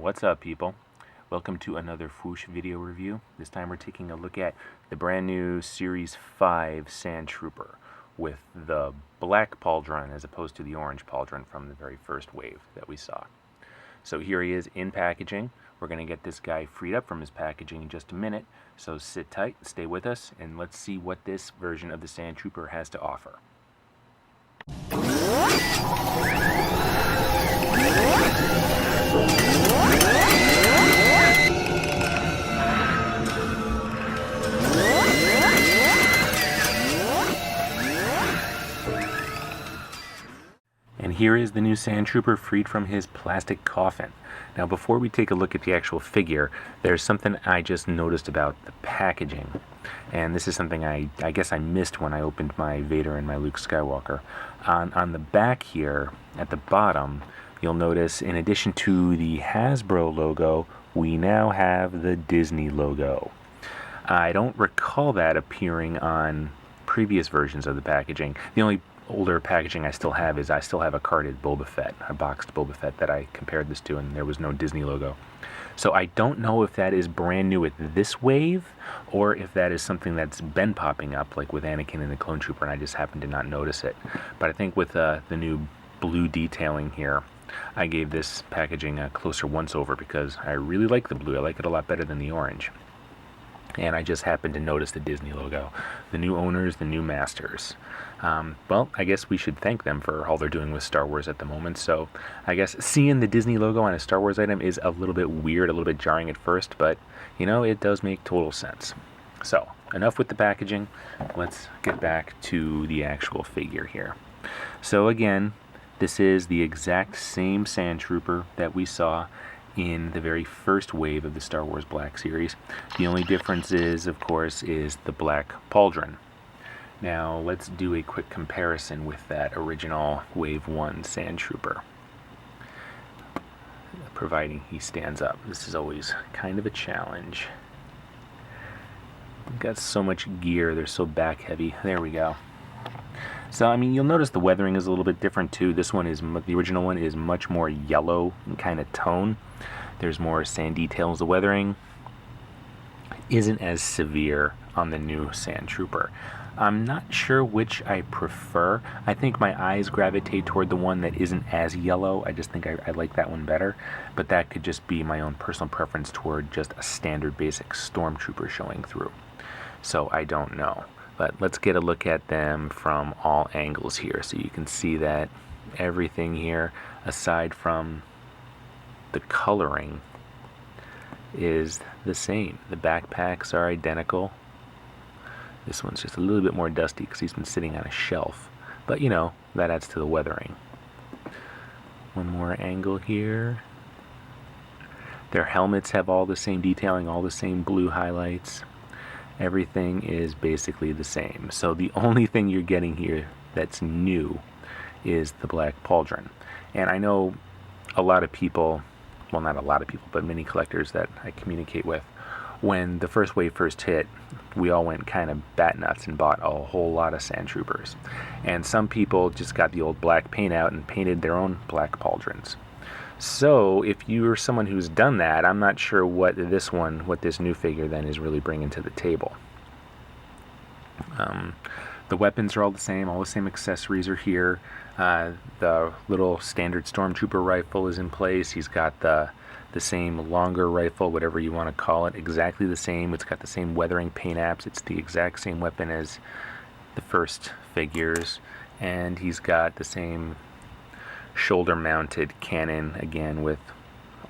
What's up, people? Welcome to another Fwoosh video review. This time we're taking a look at the brand new Series 5 Sandtrooper with the black Pauldron as opposed to the orange Pauldron from the very first wave that we saw. So here he is in packaging. We're going to get this guy freed up from his packaging in just a minute, so sit tight, stay with us, and let's see what this version of the Sandtrooper has to offer. And here is the new Sandtrooper freed from his plastic coffin. Now before we take a look at the actual figure, there's something I just noticed about the packaging. And this is something I guess I missed when I opened my Vader and my Luke Skywalker. On the back here, at the bottom, you'll notice in addition to the Hasbro logo, we now have the Disney logo. I don't recall that appearing on previous versions of the packaging. The only older packaging I still have is I still have a carded Boba Fett, a boxed Boba Fett that I compared this to, and there was no Disney logo. So I don't know if that is brand new with this wave, or if that is something that's been popping up, like with Anakin and the Clone Trooper, and I just happened to not notice it. But I think with the new blue detailing here, I gave this packaging a closer once-over because I really like the blue. I like it a lot better than the orange. And I just happened to notice the Disney logo. The new owners, the new masters. Well, I guess we should thank them for all they're doing with Star Wars at the moment. So I guess seeing the Disney logo on a Star Wars item is a little bit weird, a little bit jarring at first, but, you know, it does make total sense. So, enough with the packaging. Let's get back to the actual figure here. So again, this is the exact same Sandtrooper that we saw in the very first wave of the Star Wars Black series. The only difference is, of course, is the black Pauldron. Now, let's do a quick comparison with that original Wave 1 Sandtrooper. Providing he stands up. This is always kind of a challenge. We've got so much gear, they're so back heavy. There we go. So, I mean, you'll notice the weathering is a little bit different too. This one is, the original one is much more yellow in kind of tone. There's more sand details. The weathering isn't as severe on the new Sandtrooper. I'm not sure which I prefer. I think my eyes gravitate toward the one that isn't as yellow. I just think I like that one better. But that could just be my own personal preference toward just a standard basic Stormtrooper showing through. So I don't know. But let's get a look at them from all angles here so you can see that everything here, aside from the coloring, is the same. The backpacks are identical. This one's just a little bit more dusty because he's been sitting on a shelf. But, you know, that adds to the weathering. One more angle here. Their helmets have all the same detailing, all the same blue highlights. Everything is basically the same. So the only thing you're getting here that's new is the black Pauldron. And I know a lot of people, well, not a lot of people, but many collectors that I communicate with, when the first wave first hit, we all went kind of bat nuts and bought a whole lot of Sandtroopers. And some people just got the old black paint out and painted their own black Pauldrons. So if you're someone who's done that, I'm not sure what this new figure then is really bringing to the table. The weapons are all the same accessories are here. The little standard Stormtrooper rifle is in place. He's got the same longer rifle, whatever you want to call it, exactly the same. It's got the same weathering paint apps. It's the exact same weapon as the first figures. And he's got the same shoulder-mounted cannon, again with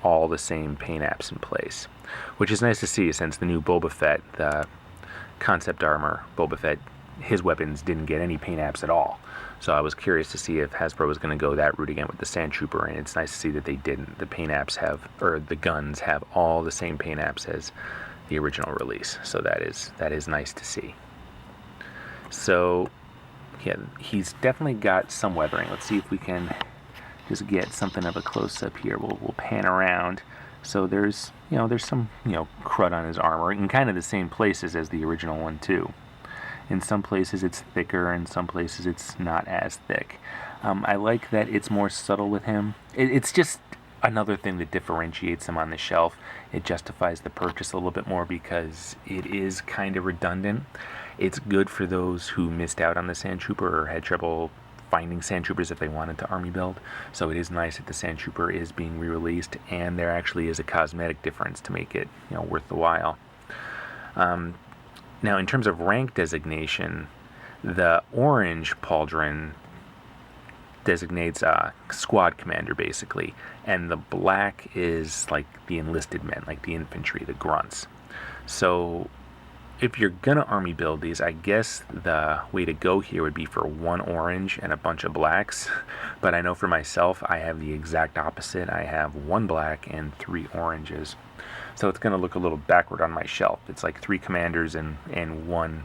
all the same paint apps in place, which is nice to see since the new Boba Fett, the concept armor Boba Fett, his weapons didn't get any paint apps at all. So I was curious to see if Hasbro was going to go that route again with the Sandtrooper, and it's nice to see that they didn't. The paint apps have, or the guns have all the same paint apps as the original release, so that is nice to see. So yeah, he's definitely got some weathering. Let's see if we can just get something of a close-up here. We'll pan around. So there's some crud on his armor in kind of the same places as the original one too. In some places it's thicker, in some places it's not as thick. I like that it's more subtle with him. It's just Another thing that differentiates them on the shelf, it justifies the purchase a little bit more because it is kind of redundant. It's good for those who missed out on the Sandtrooper or had trouble finding Sandtroopers if they wanted to army build. So it is nice that the Sandtrooper is being re-released, and there actually is a cosmetic difference to make it, worth the while. Now, in terms of rank designation, the orange Pauldron designates a squad commander, basically, and the black is like the enlisted men, like the infantry, the grunts. So if you're gonna army build these, I guess the way to go here would be for one orange and a bunch of blacks, but I know for myself I have the exact opposite. I have one black and 3 oranges, so it's gonna look a little backward on my shelf. It's like 3 commanders and one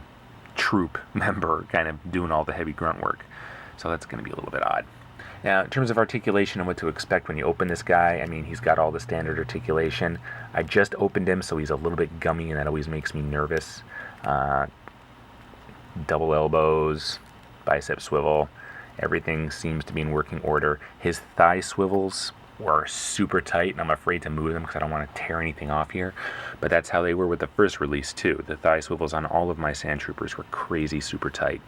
troop member kind of doing all the heavy grunt work. So that's going to be a little bit odd. Now, in terms of articulation and what to expect when you open this guy, I mean, he's got all the standard articulation. I just opened him, so he's a little bit gummy, and that always makes me nervous. Double elbows, bicep swivel, everything seems to be in working order. His thigh swivels were super tight, and I'm afraid to move them because I don't want to tear anything off here. But that's how they were with the first release, too. The thigh swivels on all of my Sandtroopers were crazy super tight.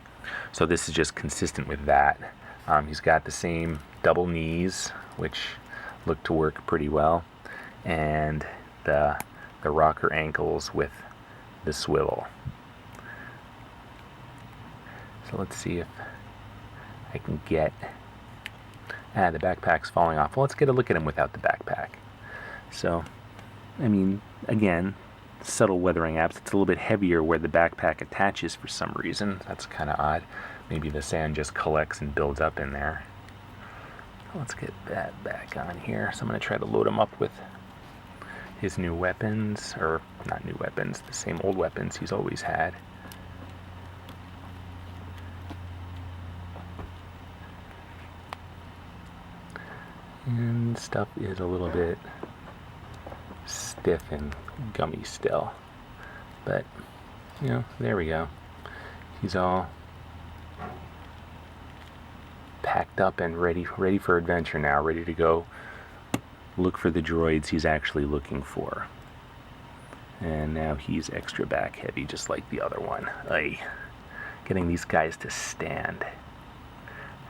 So this is just consistent with that. He's got the same double knees, which look to work pretty well, and the rocker ankles with the swivel. So let's see if I can get... the backpack's falling off. Well, let's get a look at him without the backpack. So, I mean, again, subtle weathering apps. It's a little bit heavier where the backpack attaches for some reason. That's kind of odd. Maybe the sand just collects and builds up in there. Let's get that back on here. So I'm going to try to load him up with his new weapons, or not new weapons, the same old weapons he's always had. And stuff is a little bit stiff and gummy still, but there we go. He's all packed up and ready for adventure now, ready to go look for the droids he's actually looking for. And now he's extra back heavy, just like the other one. Getting these guys to stand.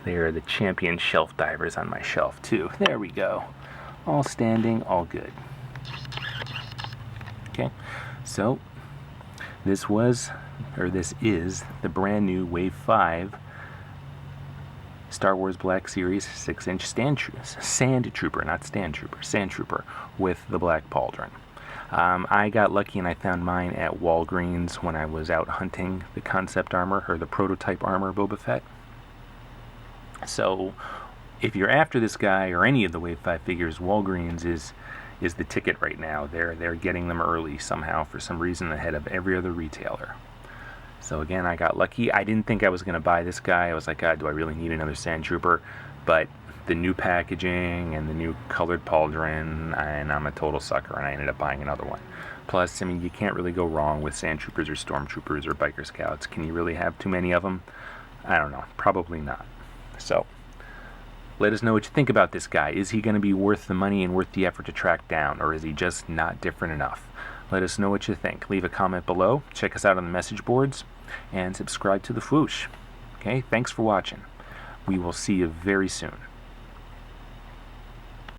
They are the champion shelf divers on my shelf too. There we go. All standing, all good. Okay, so this is the brand new Wave 5 Star Wars Black Series 6-inch Sandtrooper, not Sandtrooper, Sandtrooper with the black Pauldron. I got lucky and I found mine at Walgreens when I was out hunting the concept armor, or the prototype armor Boba Fett. So if you're after this guy or any of the Wave 5 figures, Walgreens is the ticket right now. They're getting them early somehow, for some reason, ahead of every other retailer. So again, I got lucky. I didn't think I was going to buy this guy. I was like, God, do I really need another Sandtrooper? But the new packaging and the new colored Pauldron, and I'm a total sucker, and I ended up buying another one. Plus, I mean, you can't really go wrong with Sandtroopers or Stormtroopers or Biker Scouts. Can you really have too many of them? I don't know. Probably not. So, let us know what you think about this guy. Is he going to be worth the money and worth the effort to track down, or is he just not different enough? Let us know what you think. Leave a comment below, check us out on the message boards, and subscribe to the Fwoosh. Okay, thanks for watching. We will see you very soon.